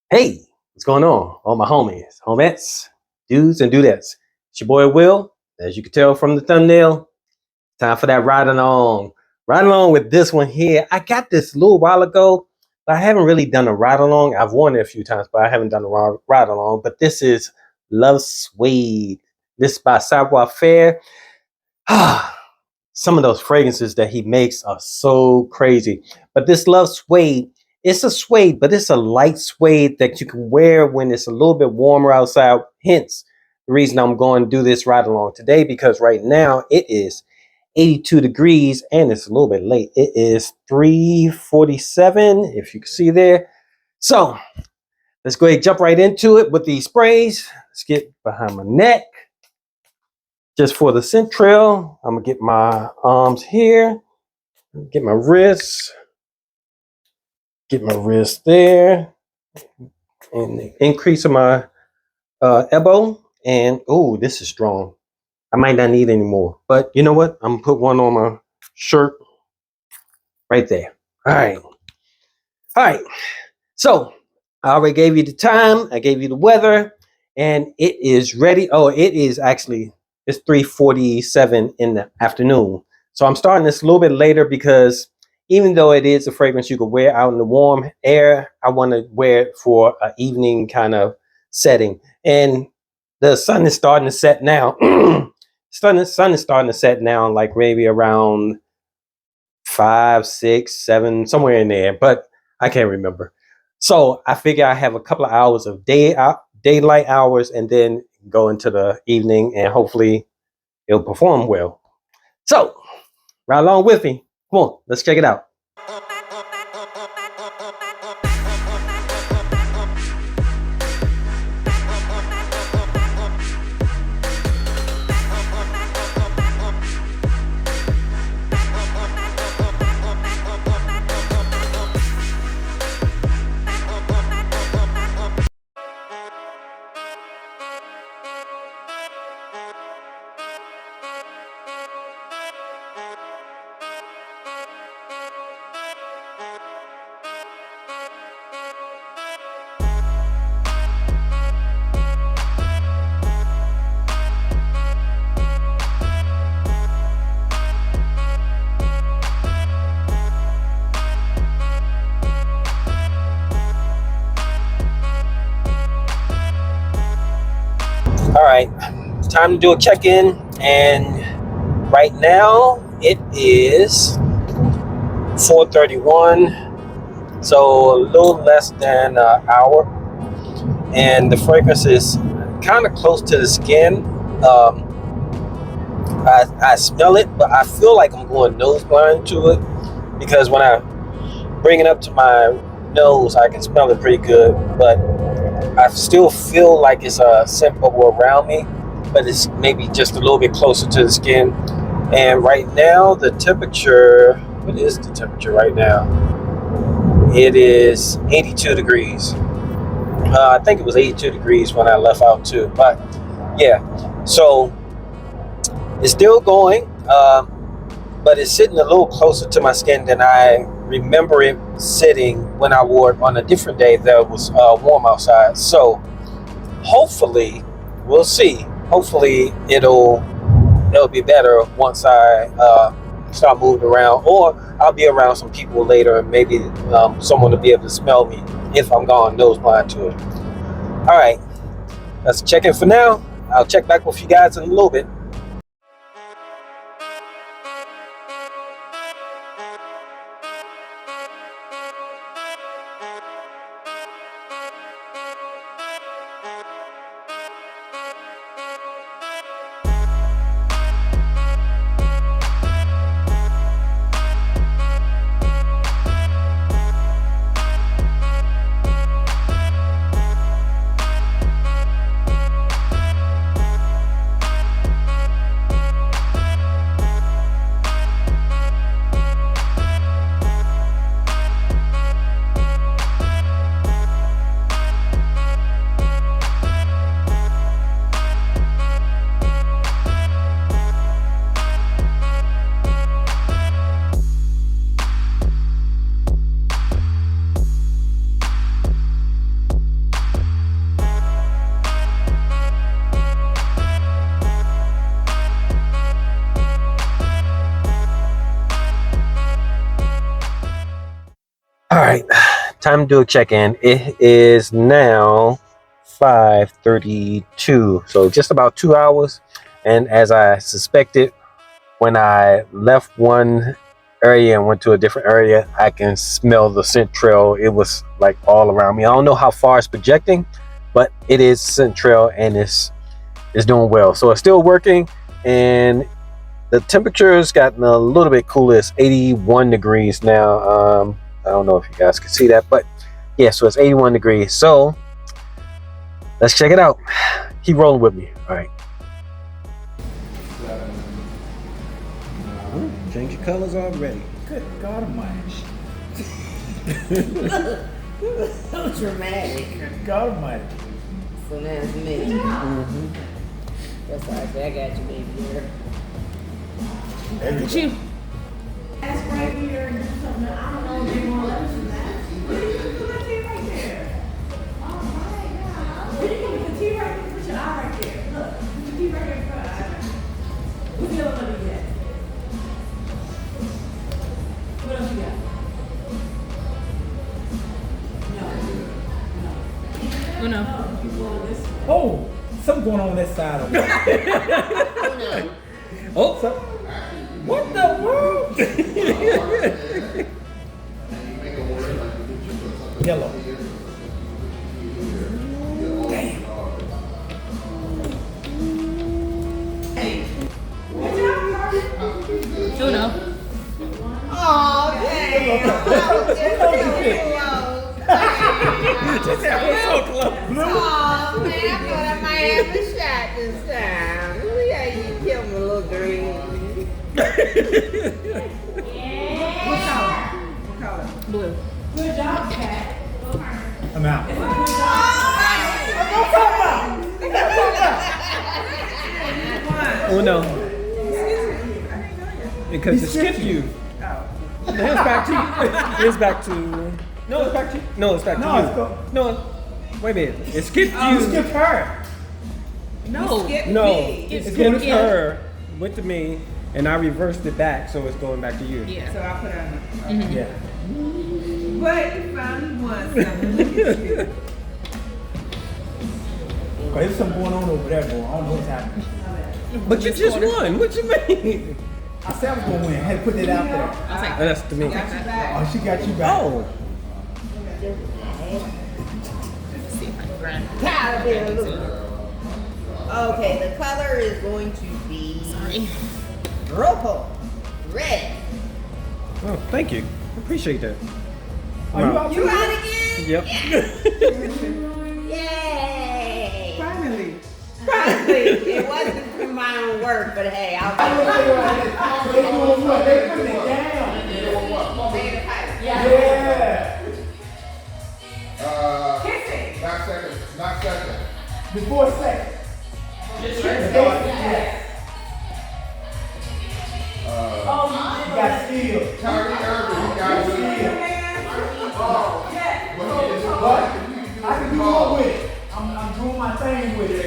Hey, what's going on? All my homies, homettes, dudes, and dudettes. It's your boy Will. As you can tell from the thumbnail, time for that ride along. Ride along with this one here. I got this a little while ago, but I haven't really done a ride along. I've worn it a few times, but I haven't done a ride along. But this is Lovesuede. This is by Savoir Faire. Some of those fragrances that he makes are so crazy. But this Lovesuede, it's a suede, but it's a light suede that you can wear when it's a little bit warmer outside. Hence, the reason I'm going to do this ride along today, because right now it is 82 degrees and it's a little bit late. It is 3:47, if you can see there. So let's go ahead and jump right into it with these sprays. Let's get behind my neck. Just for the scent trail, I'm gonna get my arms here, get my wrists, there, and the increase of my elbow. And oh, this is strong. I might not need any more, but you know what? I'm gonna put one on my shirt right there. All right. So I already gave you the time. I gave you the weather, and it is ready. Oh, it is actually it's 3:47 in the afternoon. So I'm starting this a little bit later because even though it is a fragrance you could wear out in the warm air, I want to wear it for an evening kind of setting. And the sun is starting to set now. Sun is starting to set now, like maybe around 5, 6, 7, somewhere in there, but I can't remember. So I figure I have a couple of hours of daylight hours, and then go into the evening, and hopefully it'll perform well. So ride along with me. Come on, let's check it out. All right, time to do a check-in, and right now it is 4:31, so a little less than an hour, and the fragrance is kind of close to the skin. I smell it, but I feel like I'm going nose blind to it, because when I bring it up to my nose, I can smell it pretty good, but I still feel like it's a scent bubble around me, but it's maybe just a little bit closer to the skin. And right now, the temperature, what is the temperature right now? It is 82 degrees. I think it was 82 degrees when I left out too, but yeah. So it's still going, but it's sitting a little closer to my skin than I remember it sitting when I wore it on a different day that was warm outside. So hopefully, we'll see. Hopefully it'll be better once I start moving around, or I'll be around some people later, and maybe someone will be able to smell me if I'm going nose blind to it. All right, that's a check-in for now. I'll check back with you guys in a little bit. time to do a check-in. It is now 5:32, so just about 2 hours. And as I suspected, when I left one area and went to a different area, I can smell the scent trail. It was like all around me. I don't know how far it's projecting, but it is scent trail and it's doing well. So it's still working, and the temperature's gotten a little bit cooler. It's 81 degrees now. I don't know if you guys can see that, but yeah, so it's 81 degrees. So let's check it out. Keep rolling with me. All right. Change your colors already. Good God Almighty. So dramatic. Good God Almighty. So now it's me. Mm-hmm. That's why I say I got you, baby girl. Look at you. That's right here and do something. I don't know if they want to let us do that. Put the tea right there. Oh my God. When you put the tea right there, put your eye right there. Look, put the tea right here in front of the eye. What's the other one you got? What else you got? No. No. Oh, something going on this side of it. Oh, what the world? Yellow. Damn. Uno. Oh, damn. She said, "We're so close." Oh, man, I thought I might have a shot this time. Look how you killed my little dream. What color? Blue. Good job, Cat. I'm out. Oh no. Because it skipped you. It's back to you. It's back to. No, it's back to you. No, it's back to you. No, wait a minute. It skipped you. You skipped her. No. No, it skipped her. Went to me, and I reversed it back, so it's going back to you. Yeah. So I put on. Yeah. But you finally won something. Look at you. There's something going on over there, boy. I don't know what's happening. But you just won. What you mean? I said I was going to win. I had to put that out there. I'll take That's to me. Got you back. Oh, she got you back. Oh. Let's see if I can grind. Gotta be a little. Okay, the color is going to be Sorry. purple, red. Oh, thank you. Appreciate that. You out again? Yep. Yay! Finally. Probably. It wasn't through my own work, but hey, I'll take it. Yeah. Not second. Before second. Yes. You got skill. Kyrie Irving, he got it. But I can do more with it. I'm doing my thing with it.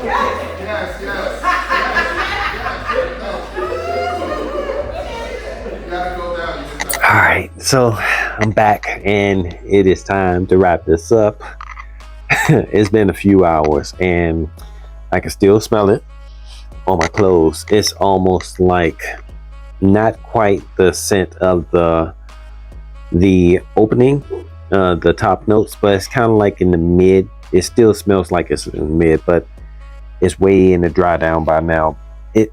Yes. You gotta go down. All right, so I'm back, and it is time to wrap this up. It's been a few hours, and I can still smell it on my clothes. It's almost like not quite the scent of the opening, the top notes, but it's kind of like in the mid. It still smells like it's in the mid, but it's way in the dry down by now.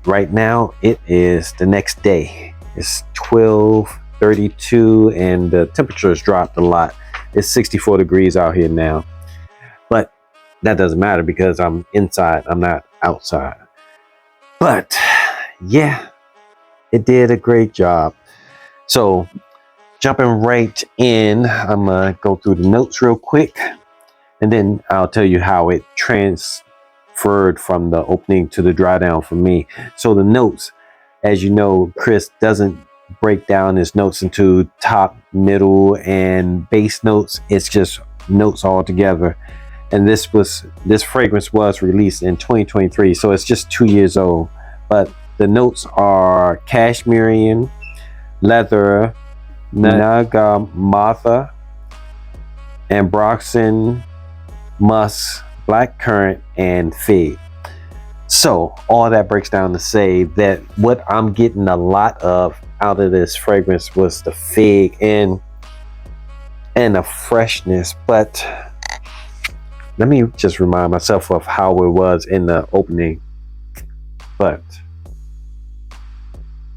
Right now it is the next day. It's 12:32, and the temperature has dropped a lot. It's 64 degrees out here now, but that doesn't matter because I'm inside. I'm not outside. But yeah, it did a great job. So jumping right in, I'm gonna go through the notes real quick, and then I'll tell you how it transferred from the opening to the dry down for me. So the notes, as you know, Chris doesn't break down his notes into top, middle, and base notes. It's just notes all together. And this fragrance was released in 2023, so it's just 2 years old. But the notes are cashmere, leather, Nagamatha, ambroxan, musk, blackcurrant, and fig. So all that breaks down to say that what I'm getting a lot of out of this fragrance was the fig and the freshness. But let me just remind myself of how it was in the opening. But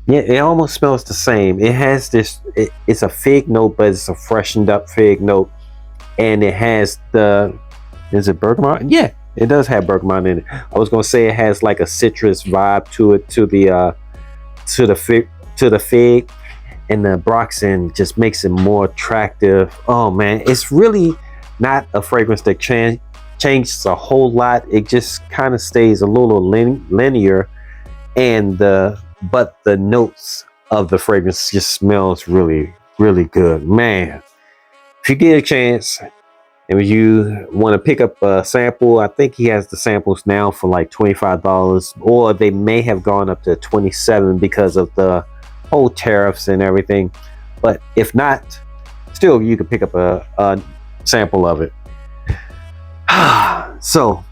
yeah, it almost smells the same. It has this, it's a fig note, but it's a freshened up fig note. And it has is it bergamot? Yeah, it does have bergamot in it. I was gonna say it has like a citrus vibe to it, to the fig, and the ambroxan just makes it more attractive. Oh man, it's really not a fragrance that changes a whole lot. It just kind of stays a little linear, and but the notes of the fragrance just smells really, really good, man. If you get a chance and you want to pick up a sample, I think he has the samples now for like $25, or they may have gone up to $27 because of the whole tariffs and everything. But if not, still you can pick up a sample of it. So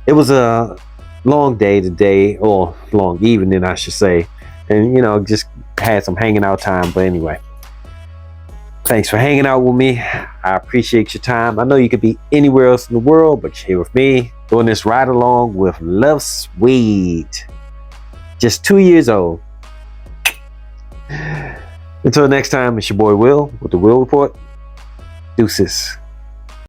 it was a long day today, or long evening I should say, and just had some hanging out time. But anyway, thanks for hanging out with me. I appreciate your time. I know you could be anywhere else in the world, but you're here with me doing this ride along with Lovesuede, just 2 years old. Until next time, it's your boy Will with the Will Report. Deuces.